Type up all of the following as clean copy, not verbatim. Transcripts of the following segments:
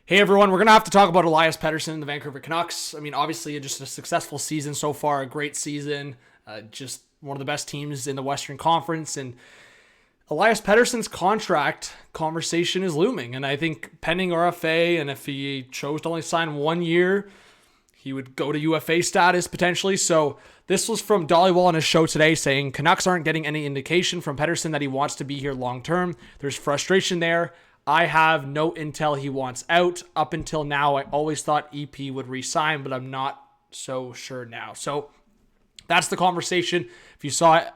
Hey everyone, we're going to have to talk about Elias Pettersson and the Vancouver Canucks. I mean, obviously just a successful season so far, a great season, just one of the best teams in the Western Conference. And Elias Pettersson's contract conversation is looming. And I think pending RFA, and if he chose to only sign 1 year, he would go to UFA status potentially. So this was from Dhaliwal on his show today saying Canucks aren't getting any indication from Pettersson that he wants to be here long term. There's frustration there. I have no intel he wants out. Up until now, I always thought EP would re-sign, but I'm not so sure now. So that's the conversation. If you saw it,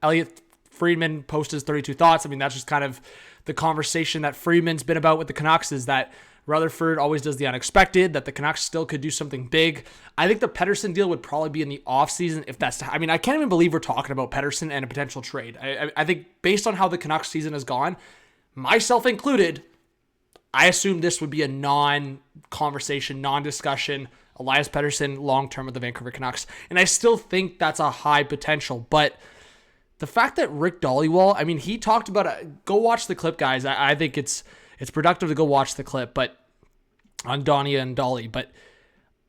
Elliot Friedman post his 32 thoughts. I mean, that's just kind of the conversation that Friedman's been about with the Canucks, is that Rutherford always does the unexpected, that the Canucks still could do something big. I think the Pettersson deal would probably be in the offseason if that's... I mean, I can't even believe we're talking about Pettersson and a potential trade. I think based on how the Canucks season has gone, myself included, I assumed this would be a non-conversation, non-discussion, Elias Pettersson long-term with the Vancouver Canucks. And I still think that's a high potential. But the fact that Rick Dhaliwal, I mean, he talked about it. Go watch the clip, guys. I think it's productive to go watch the clip, but on Donnie and Dolly. But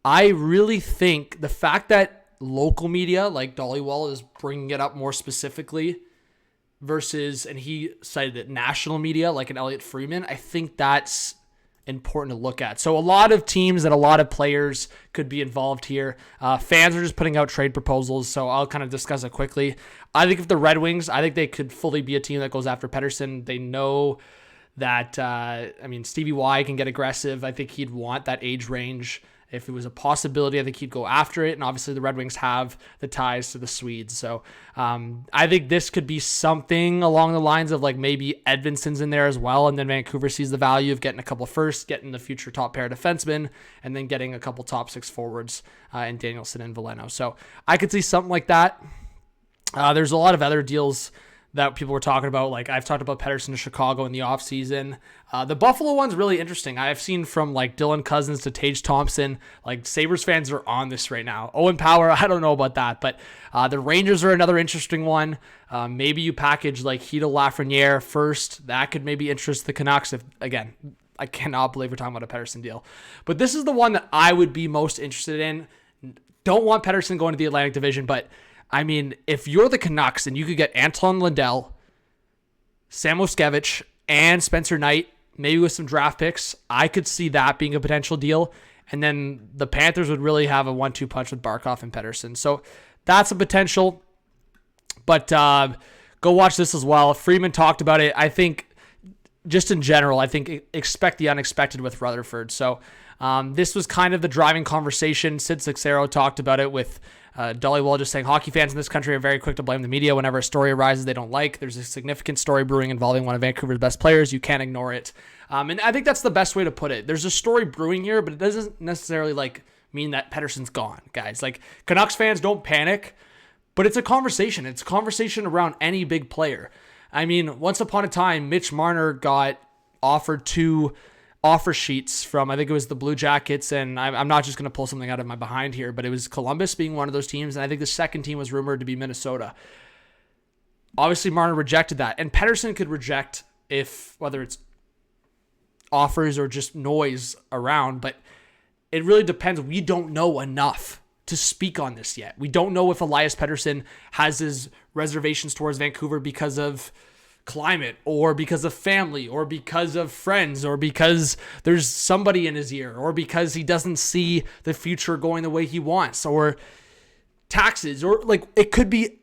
I really think the fact that local media like Dhaliwal is bringing it up more specifically versus, and he cited it, national media like an Elliot Friedman, I think that's important to look at. So a lot of teams and a lot of players could be involved here. Fans are just putting out trade proposals, so I'll kind of discuss it quickly. I think if the Red Wings, I think they could fully be a team that goes after Pettersson. They know that, Stevie Y can get aggressive. I think he'd want that age range. If it was a possibility, I think he'd go after it. And obviously the Red Wings have the ties to the Swedes. So I think this could be something along the lines of like maybe Edvinson's in there as well. And then Vancouver sees the value of getting a couple firsts, getting the future top pair defensemen, and then getting a couple top six forwards in Danielson and Veleno. So I could see something like that. There's a lot of other deals that people were talking about. Like I've talked about Pettersson to Chicago in the offseason. The Buffalo one's really interesting. I've seen from like Dylan Cousins to Tage Thompson, like Sabres fans are on this right now. Owen Power, I don't know about that, but the Rangers are another interesting one. Maybe you package like Hito Lafreniere first. That could maybe interest the Canucks. If again, I cannot believe we're talking about a Pettersson deal, but this is the one that I would be most interested in. Don't want Pettersson going to the Atlantic Division, but I mean, if you're the Canucks and you could get Anton Lundell, Sam Oskevich, and Spencer Knight, maybe with some draft picks, I could see that being a potential deal. And then the Panthers would really have a 1-2 punch with Barkov and Pettersson. So that's a potential. But go watch this as well. Freeman talked about it. I think just in general, I think expect the unexpected with Rutherford. So this was kind of the driving conversation. Sid Sixero talked about it with Dhaliwal just saying hockey fans in this country are very quick to blame the media whenever a story arises they don't like. There's a significant story brewing involving one of Vancouver's best players. You can't ignore it. And I think that's the best way to put it. There's a story brewing here, but it doesn't necessarily like mean that Pettersson's gone, guys. Like Canucks fans, don't panic, but it's a conversation. It's a conversation around any big player. I mean, once upon a time, Mitch Marner got offered 2 offer sheets from, I think it was the Blue Jackets, and I'm not just going to pull something out of my behind here, but it was Columbus being one of those teams, and I think the second team was rumored to be Minnesota. Obviously, Marner rejected that, and Pettersson could reject if, whether it's offers or just noise around, but it really depends. We don't know enough to speak on this yet. We don't know if Elias Pettersson has his reservations towards Vancouver because of climate or because of family or because of friends or because there's somebody in his ear or because he doesn't see the future going the way he wants or taxes or like it could be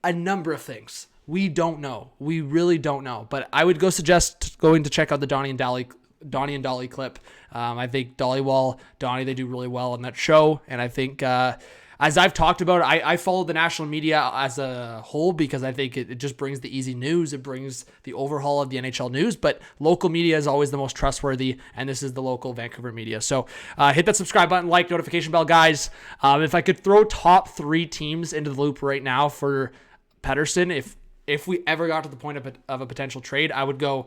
a number of things. We don't know. We really don't know. But I would go suggest going to check out the Donnie and Dolly clip. I think Dhaliwal, Donnie, they do really well on that show. And I think as I've talked about, I follow the national media as a whole because I think it just brings the easy news. It brings the overhaul of the NHL news, but local media is always the most trustworthy, and this is the local Vancouver media. So hit that subscribe button, like, notification bell, guys. If I could throw top 3 teams into the loop right now for Pettersson, if we ever got to the point of a potential trade, I would go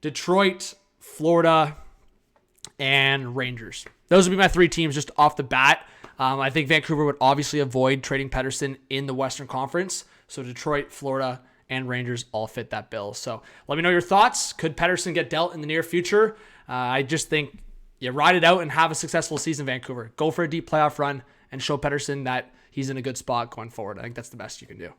Detroit, Florida, and Rangers. Those would be my 3 teams just off the bat. I think Vancouver would obviously avoid trading Pettersson in the Western Conference. So Detroit, Florida, and Rangers all fit that bill. So let me know your thoughts. Could Pettersson get dealt in the near future? I just think you ride it out and have a successful season, Vancouver. Go for a deep playoff run and show Pettersson that he's in a good spot going forward. I think that's the best you can do.